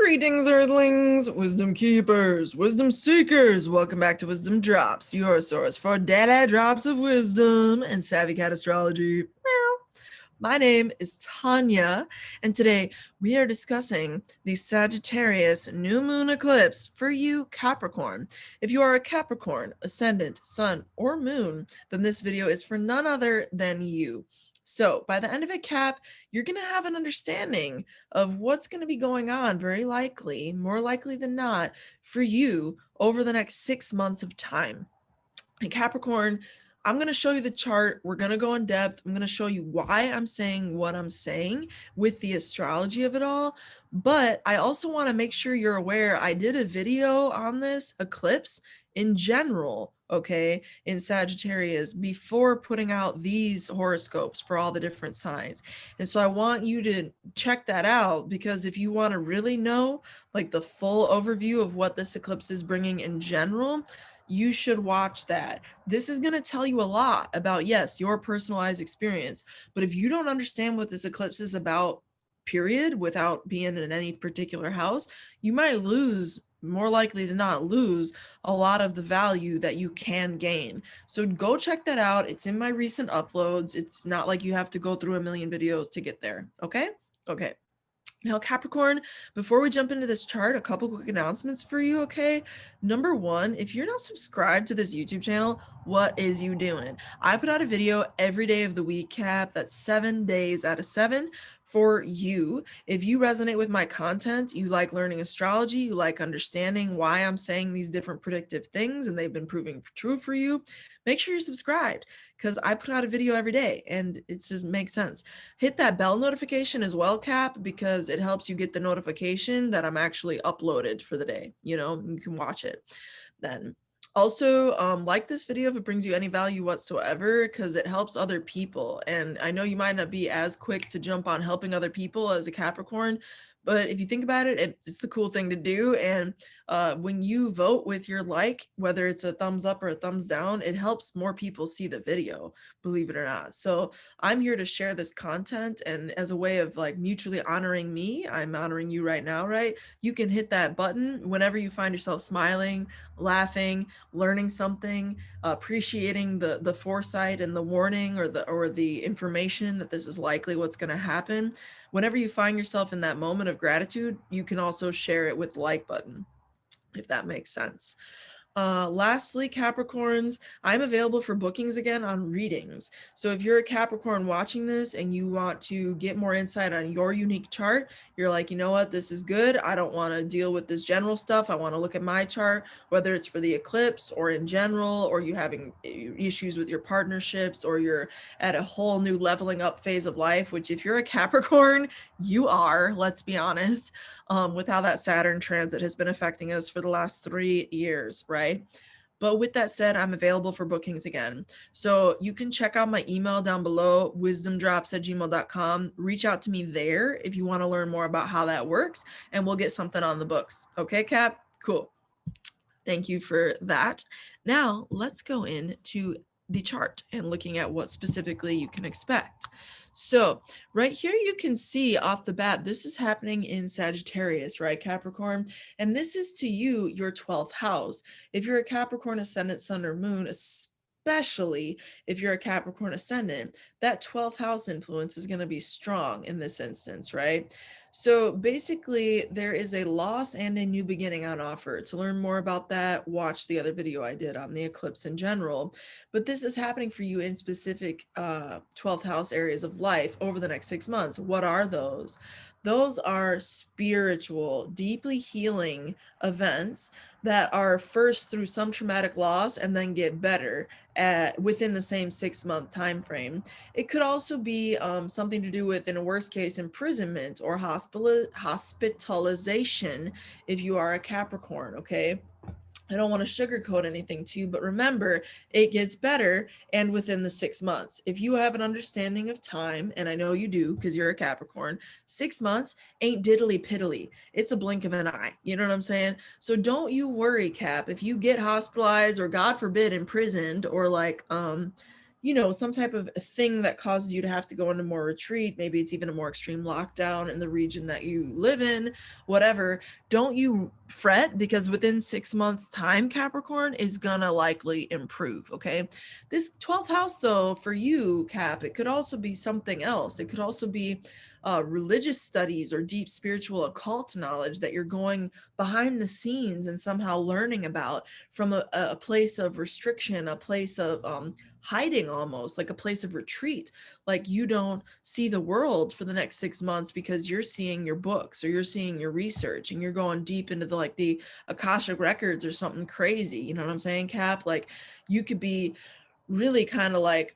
Greetings, Earthlings, Wisdom Keepers, Wisdom Seekers. Welcome back to WizdomDropz, your source for daily drops of wisdom and savvy cat astrology. Meow. My name is Tonia, and today we are discussing the Sagittarius new moon eclipse for you, Capricorn. If you are a Capricorn, ascendant, sun, or moon, then this video is for none other than you. So by the end of it, Cap, you're going to have an understanding of what's going to be going on, very likely, more likely than not, for you over the next 6 months of time. And Capricorn, I'm going to show you the chart. We're going to go in depth. I'm going to show you why I'm saying what I'm saying with the astrology of it all. But I also want to make sure you're aware I did a video on this eclipse in general, okay, in Sagittarius before putting out these horoscopes for all the different signs. And so I want you to check that out, because if you want to really know like the full overview of what this eclipse is bringing in general, you should watch that. This is going to tell you a lot about, yes, your personalized experience. But if you don't understand what this eclipse is about, period, without being in any particular house, you might lose, more likely than not lose, a lot of the value that you can gain. So go check that out. It's in my recent uploads. It's not like you have to go through a million videos to get there. Okay? Okay. Now, Capricorn, before we jump into this chart, a couple quick announcements for you, okay? Number one, if you're not subscribed to this YouTube channel, what is you doing? I put out a video every day of the week, Cap. That's 7 days out of 7 for you. If you resonate with my content, you like learning astrology, you like understanding why I'm saying these different predictive things and they've been proving true for you, make sure you're subscribed, because I put out a video every day and it just makes sense. Hit that bell notification as well, Cap, because it helps you get the notification that I'm actually uploaded for the day. You know, you can watch it then. Also, like this video if it brings you any value whatsoever, because it helps other people. And I know you might not be as quick to jump on helping other people as a Capricorn, but if you think about it, it's the cool thing to do. And when you vote with your like, whether it's a thumbs up or a thumbs down, it helps more people see the video, believe it or not. So I'm here to share this content, and as a way of like mutually honoring me, I'm honoring you right now, right? You can hit that button whenever you find yourself smiling, laughing, learning something, appreciating the foresight and the warning or the information that this is likely what's going to happen. Whenever you find yourself in that moment of gratitude, you can also share it with the like button, if that makes sense. Lastly, Capricorns, I'm available for bookings again on readings. So if you're a Capricorn watching this and you want to get more insight on your unique chart, you're like, you know what, this is good. I don't want to deal with this general stuff. I want to look at my chart, whether it's for the eclipse or in general, or you having issues with your partnerships, or you're at a whole new leveling up phase of life, which if you're a Capricorn, you are, let's be honest, with how that Saturn transit has been affecting us for the last 3 years, right? But with that said, I'm available for bookings again. So you can check out my email down below, wisdomdropz@gmail.com. Reach out to me there if you want to learn more about how that works, and we'll get something on the books. Okay, Cap? Cool. Thank you for that. Now let's go into the chart and looking at what specifically you can expect. So right here, you can see off the bat, this is happening in Sagittarius, right, Capricorn? And this is to you, your 12th house. If you're a Capricorn ascendant, sun, or moon, especially if you're a Capricorn ascendant, that 12th house influence is going to be strong in this instance, right? So basically, there is a loss and a new beginning on offer. To learn more about that, watch the other video I did on the eclipse in general. But this is happening for you in specific 12th house areas of life over the next 6 months. What are those? Those are spiritual, deeply healing events that are first through some traumatic loss and then get better within the same 6-month time frame. It could also be something to do with, in a worst case, imprisonment or hospitalization if you are a Capricorn, okay? I don't want to sugarcoat anything to you, but remember, it gets better and within the 6 months. If you have an understanding of time, and I know you do because you're a Capricorn, 6 months ain't diddly piddly. It's a blink of an eye. You know what I'm saying? So don't you worry, Cap. If you get hospitalized or, God forbid, imprisoned, or like, you know, some type of thing that causes you to have to go into more retreat. Maybe it's even a more extreme lockdown in the region that you live in, whatever. Don't you fret, because within 6 months time, Capricorn is gonna likely improve. Okay. This 12th house though, for you, Cap, it could also be something else. It could also be religious studies or deep spiritual occult knowledge that you're going behind the scenes and somehow learning about from a place of restriction, a place of hiding, almost like a place of retreat. Like you don't see the world for the next 6 months because you're seeing your books or you're seeing your research and you're going deep into the Akashic records or something crazy. You know what I'm saying, Cap? Like you could be really kind of like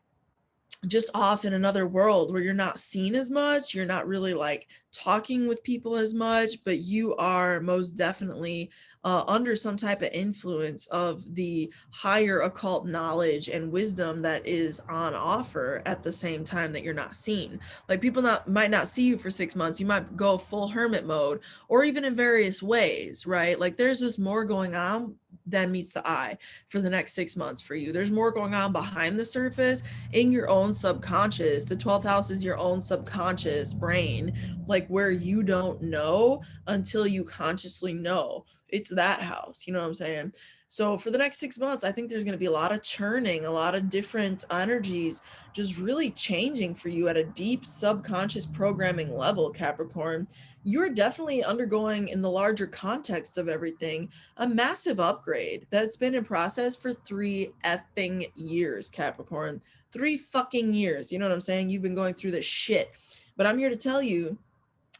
just off in another world where you're not seen as much, you're not really like talking with people as much, but you are most definitely under some type of influence of the higher occult knowledge and wisdom that is on offer at the same time that you're not seen. Like people might not see you for 6 months, you might go full hermit mode, or even in various ways, right? Like there's just more going on than meets the eye for the next 6 months for you. There's more going on behind the surface in your own subconscious. The 12th house is your own subconscious brain, like where you don't know until you consciously know. It's that house, you know what I'm saying? So for the next 6 months, I think there's going to be a lot of churning, a lot of different energies just really changing for you at a deep subconscious programming level, Capricorn. You're definitely undergoing, in the larger context of everything, a massive upgrade that's been in process for 3 effing years, Capricorn. 3 fucking years. You know what I'm saying? You've been going through this shit. But I'm here to tell you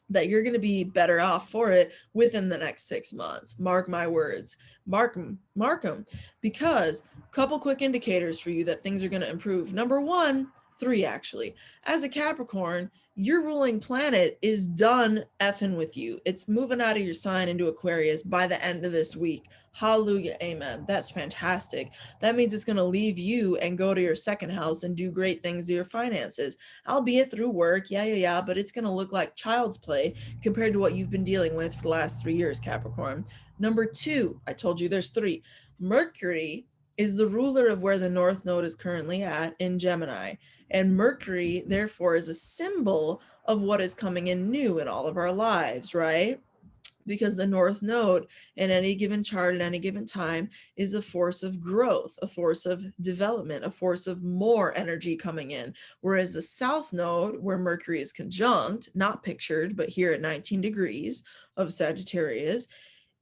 that you're going to be better off for it within the next 6 months. Mark my words. Mark them. Because a couple quick indicators for you that things are going to improve. Number one, 3 actually. As a Capricorn, your ruling planet is done effing with you. It's moving out of your sign into Aquarius by the end of this week. Hallelujah. Amen. That's fantastic. That means it's going to leave you and go to your second house and do great things to your finances, albeit through work. Yeah. But it's going to look like child's play compared to what you've been dealing with for the last 3 years, Capricorn. Number 2, I told you there's 3. Mercury is the ruler of where the North Node is currently at in Gemini. And Mercury, therefore, is a symbol of what is coming in new in all of our lives, right? Because the North Node in any given chart at any given time is a force of growth, a force of development, a force of more energy coming in. Whereas the South Node, where Mercury is conjunct, not pictured, but here at 19 degrees of Sagittarius,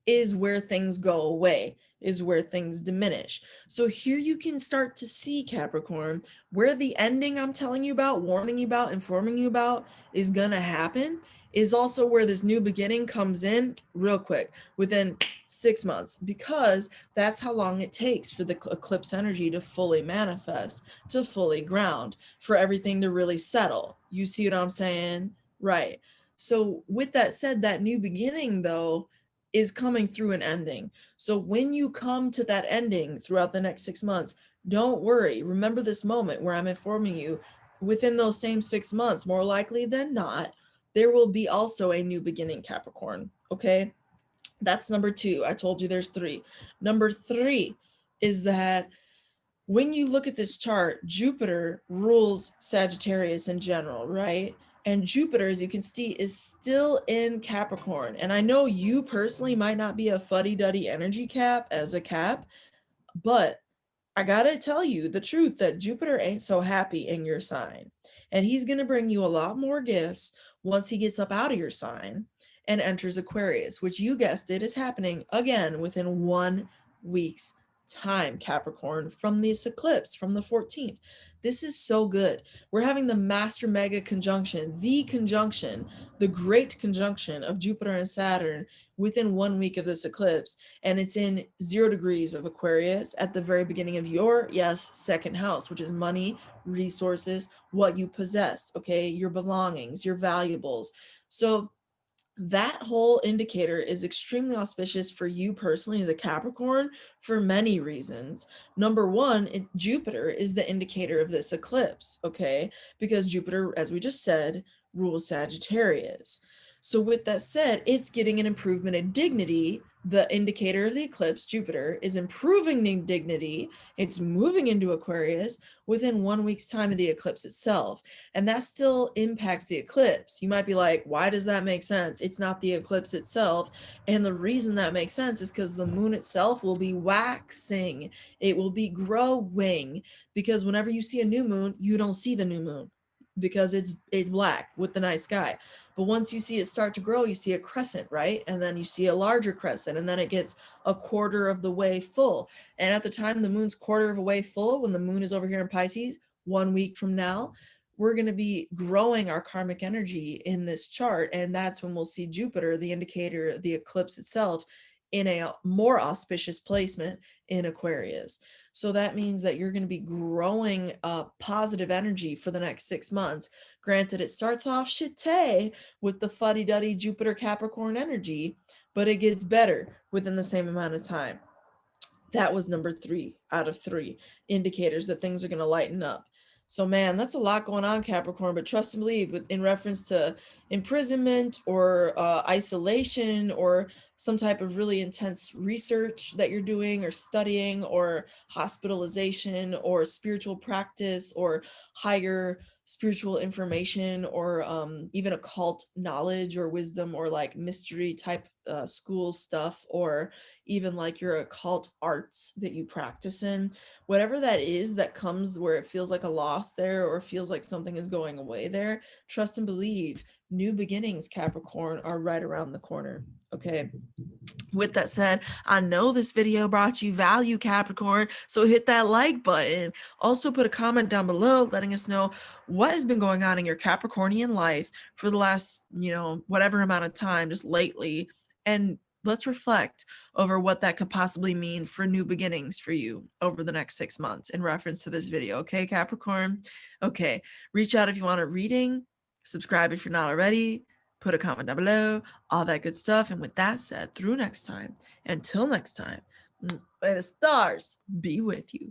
is where things go away, is where things diminish. So here you can start to see, Capricorn, where the ending I'm telling you about, warning you about, informing you about is going to happen, is also where this new beginning comes in real quick within 6 months, because that's how long it takes for the eclipse energy to fully manifest, to fully ground, for everything to really settle. You see what I'm saying? Right. So with that said, that new beginning though is coming through an ending. So when you come to that ending throughout the next 6 months, don't worry. Remember this moment where I'm informing you within those same 6 months, more likely than not, there will be also a new beginning, Capricorn. Okay. That's number 2. I told you there's 3. Number 3 is that when you look at this chart, Jupiter rules Sagittarius in general, right? And Jupiter, as you can see, is still in Capricorn. And I know you personally might not be a fuddy-duddy energy Cap as a Cap, but I gotta tell you the truth that Jupiter ain't so happy in your sign. And he's gonna bring you a lot more gifts once he gets up out of your sign and enters Aquarius, which, you guessed it, is happening again within 1 week's time, Capricorn, from this eclipse, from the 14th. This is so good. We're having the master mega conjunction, the great conjunction of Jupiter and Saturn within 1 week of this eclipse. And it's in 0 degrees of Aquarius at the very beginning of your, yes, second house, which is money, resources, what you possess, okay, your belongings, your valuables. So that whole indicator is extremely auspicious for you personally as a Capricorn for many reasons. Number 1, Jupiter is the indicator of this eclipse, okay? Because Jupiter, as we just said, rules Sagittarius. So with that said, it's getting an improvement in dignity. The indicator of the eclipse, Jupiter, is improving in dignity. It's moving into Aquarius within 1 week's time of the eclipse itself. And that still impacts the eclipse. You might be like, why does that make sense? It's not the eclipse itself. And the reason that makes sense is because the moon itself will be waxing. It will be growing, because whenever you see a new moon, you don't see the new moon because it's black with the night sky. But once you see it start to grow, you see a crescent, right? And then you see a larger crescent, and then it gets a quarter of the way full. And at the time the moon's quarter of a way full, when the moon is over here in Pisces, 1 week from now, we're going to be growing our karmic energy in this chart. And that's when we'll see Jupiter, the indicator, the eclipse itself, in a more auspicious placement in Aquarius. So that means that you're going to be growing positive energy for the next 6 months. Granted, it starts off shitty with the fuddy-duddy Jupiter Capricorn energy, but it gets better within the same amount of time. That was number 3 out of 3 indicators that things are going to lighten up. So man, that's a lot going on, Capricorn, but trust and believe in reference to imprisonment or isolation or some type of really intense research that you're doing or studying or hospitalization or spiritual practice or higher spiritual information or even occult knowledge or wisdom or like mystery type school stuff, or even like your occult arts that you practice in, whatever that is that comes where it feels like a loss there or feels like something is going away there, trust and believe new beginnings, Capricorn, are right around the corner. Okay. With that said, I know this video brought you value, Capricorn, so hit that like button. Also put a comment down below letting us know what has been going on in your Capricornian life for the last, whatever amount of time, just lately. And let's reflect over what that could possibly mean for new beginnings for you over the next 6 months in reference to this video. Okay, Capricorn? Okay, reach out if you want a reading. Subscribe if you're not already. Put a comment down below, all that good stuff. And with that said, until next time, may the stars be with you.